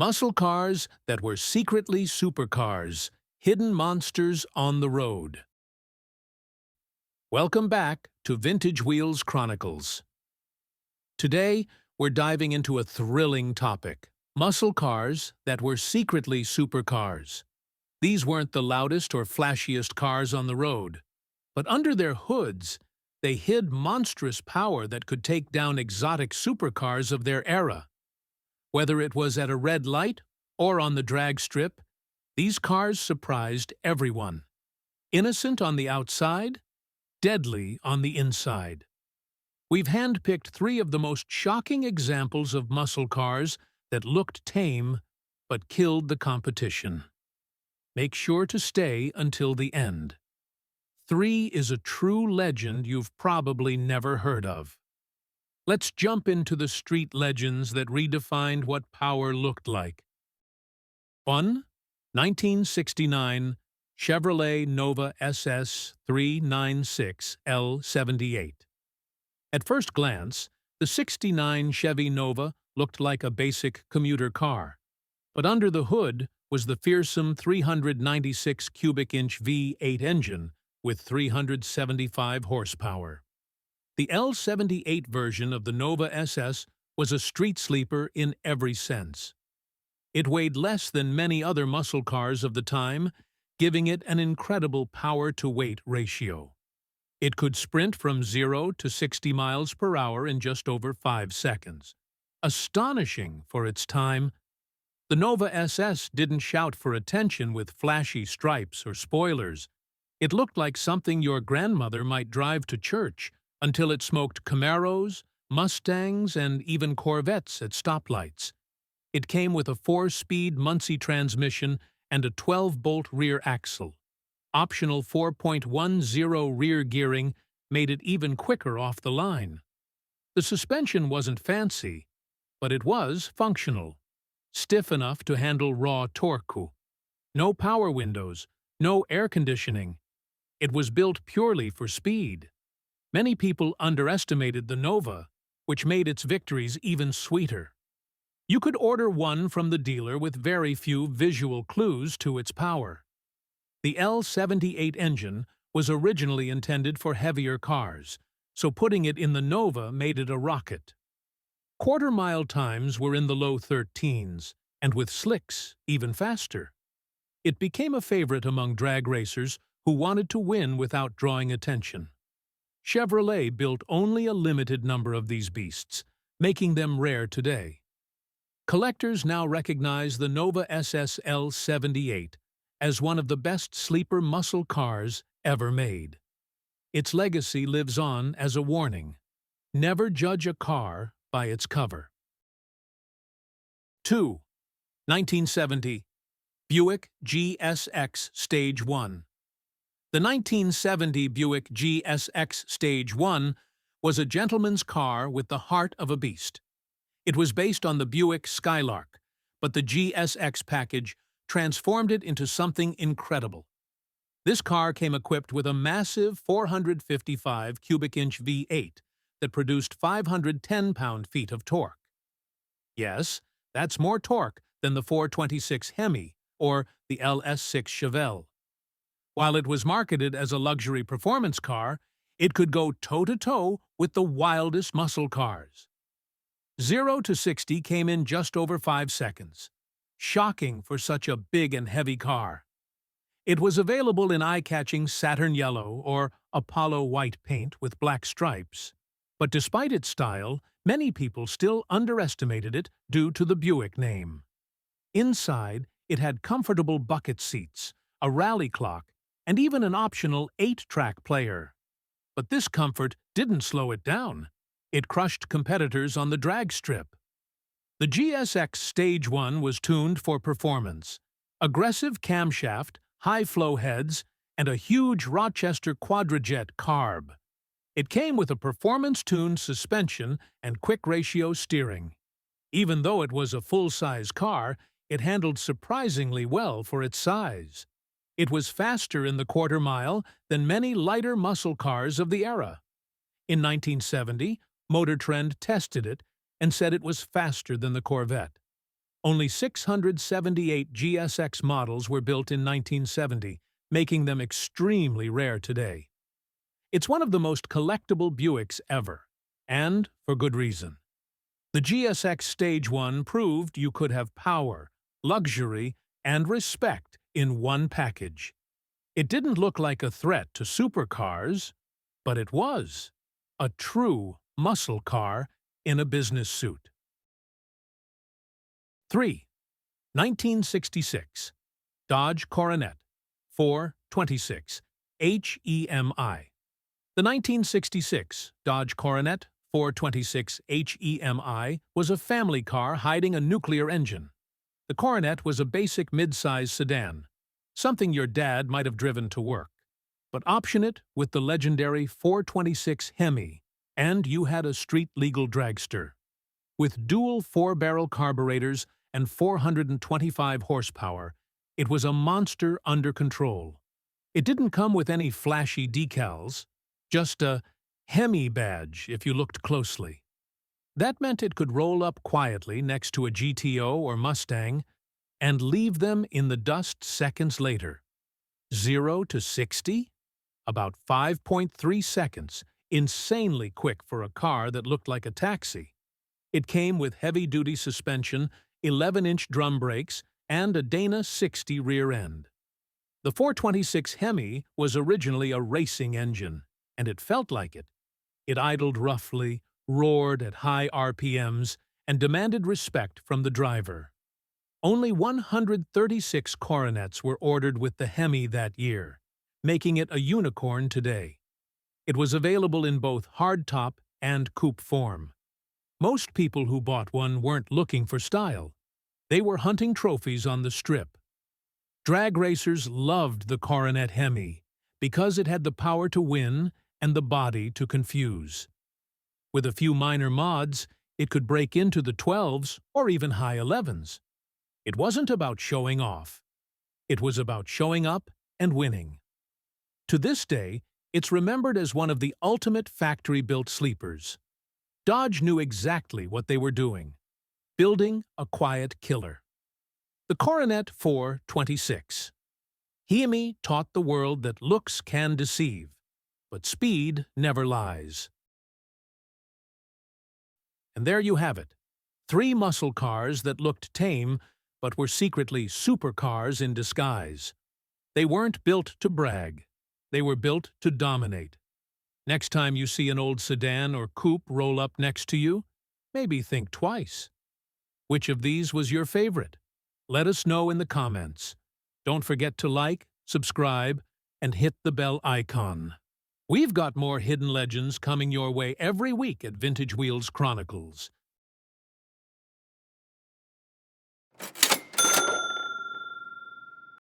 Muscle cars that were secretly supercars, hidden monsters on the road. Welcome back to Vintage Wheels Chronicles. Today, we're diving into a thrilling topic: muscle cars that were secretly supercars. These weren't the loudest or flashiest cars on the road, but under their hoods, they hid monstrous power that could take down exotic supercars of their era. Whether it was at a red light or on the drag strip, these cars surprised everyone. Innocent on the outside, deadly on the inside. We've handpicked 3 of the most shocking examples of muscle cars that looked tame but killed the competition. Make sure to stay until the end. 3 is a true legend you've probably never heard of. Let's jump into the street legends that redefined what power looked like. 1. 1969 Chevrolet Nova SS 396 L78. At first glance, the '69 Chevy Nova looked like a basic commuter car, but under the hood was the fearsome 396 cubic inch V8 engine with 375 horsepower. The L78 version of the Nova SS was a street sleeper in every sense. It weighed less than many other muscle cars of the time, giving it an incredible power-to-weight ratio. It could sprint from 0 to 60 miles per hour in just over 5 seconds. Astonishing for its time. The Nova SS didn't shout for attention with flashy stripes or spoilers. It looked like something your grandmother might drive to church, until it smoked Camaros, Mustangs, and even Corvettes at stoplights. It came with a 4-speed Muncie transmission and a 12-bolt rear axle. Optional 4.10 rear gearing made it even quicker off the line. The suspension wasn't fancy, but it was functional. Stiff enough to handle raw torque. No power windows, no air conditioning. It was built purely for speed. Many people underestimated the Nova, which made its victories even sweeter. You could order one from the dealer with very few visual clues to its power. The L78 engine was originally intended for heavier cars, so putting it in the Nova made it a rocket. Quarter-mile times were in the low 13s, and with slicks, even faster. It became a favorite among drag racers who wanted to win without drawing attention. Chevrolet built only a limited number of these beasts, making them rare today. Collectors now recognize the Nova SS L78 as one of the best sleeper muscle cars ever made. Its legacy lives on as a warning: never judge a car by its cover. 2. 1970 Buick GSX Stage 1. The 1970 Buick GSX Stage 1 was a gentleman's car with the heart of a beast. It was based on the Buick Skylark, but the GSX package transformed it into something incredible. This car came equipped with a massive 455 cubic inch V8 that produced 510 pound-feet of torque. Yes, that's more torque than the 426 Hemi or the LS6 Chevelle. While it was marketed as a luxury performance car, it could go toe-to-toe with the wildest muscle cars. 0 to 60 came in just over 5 seconds. Shocking for such a big and heavy car. It was available in eye-catching Saturn yellow or Apollo white paint with black stripes. But despite its style, many people still underestimated it due to the Buick name. Inside, it had comfortable bucket seats, a rally clock, and even an optional 8-track player. But this comfort didn't slow it down. It crushed competitors on the drag strip. The GSX Stage 1 was tuned for performance. Aggressive camshaft, high-flow heads, and a huge Rochester Quadrajet carb. It came with a performance-tuned suspension and quick-ratio steering. Even though it was a full-size car, it handled surprisingly well for its size. It was faster in the quarter-mile than many lighter muscle cars of the era. In 1970, Motor Trend tested it and said it was faster than the Corvette. Only 678 GSX models were built in 1970, making them extremely rare today. It's one of the most collectible Buicks ever, and for good reason. The GSX Stage 1 proved you could have power, luxury, and respect in one package. It didn't look like a threat to supercars, but it was a true muscle car in a business suit. 3. 1966 Dodge Coronet 426 HEMI. The 1966 Dodge Coronet 426 HEMI was a family car hiding a nuclear engine. The Coronet was a basic mid-size sedan, something your dad might have driven to work. But option it with the legendary 426 Hemi, and you had a street-legal dragster. With dual 4-barrel carburetors and 425 horsepower, it was a monster under control. It didn't come with any flashy decals, just a Hemi badge if you looked closely. That meant it could roll up quietly next to a GTO or Mustang and leave them in the dust seconds later. 0 to 60? About 5.3 seconds, insanely quick for a car that looked like a taxi. It came with heavy-duty suspension, 11-inch drum brakes, and a Dana 60 rear end. The 426 Hemi was originally a racing engine, and it felt like it. It idled roughly, roared at high RPMs, and demanded respect from the driver. Only 136 Coronets were ordered with the Hemi that year, making it a unicorn today. It was available in both hardtop and coupe form. Most people who bought one weren't looking for style. They were hunting trophies on the strip. Drag racers loved the Coronet Hemi because it had the power to win and the body to confuse. With a few minor mods, it could break into the 12s or even high 11s. It wasn't about showing off. It was about showing up and winning. To this day, it's remembered as one of the ultimate factory-built sleepers. Dodge knew exactly what they were doing, building a quiet killer. The Coronet 426. Hemi taught the world that looks can deceive, but speed never lies. And there you have it, 3 muscle cars that looked tame but were secretly supercars in disguise. They weren't built to brag. They were built to dominate. Next time you see an old sedan or coupe roll up next to you, maybe think twice. Which of these was your favorite? Let us know in the comments. Don't forget to like, subscribe, and hit the bell icon. We've got more hidden legends coming your way every week at Vintage Wheels Chronicles.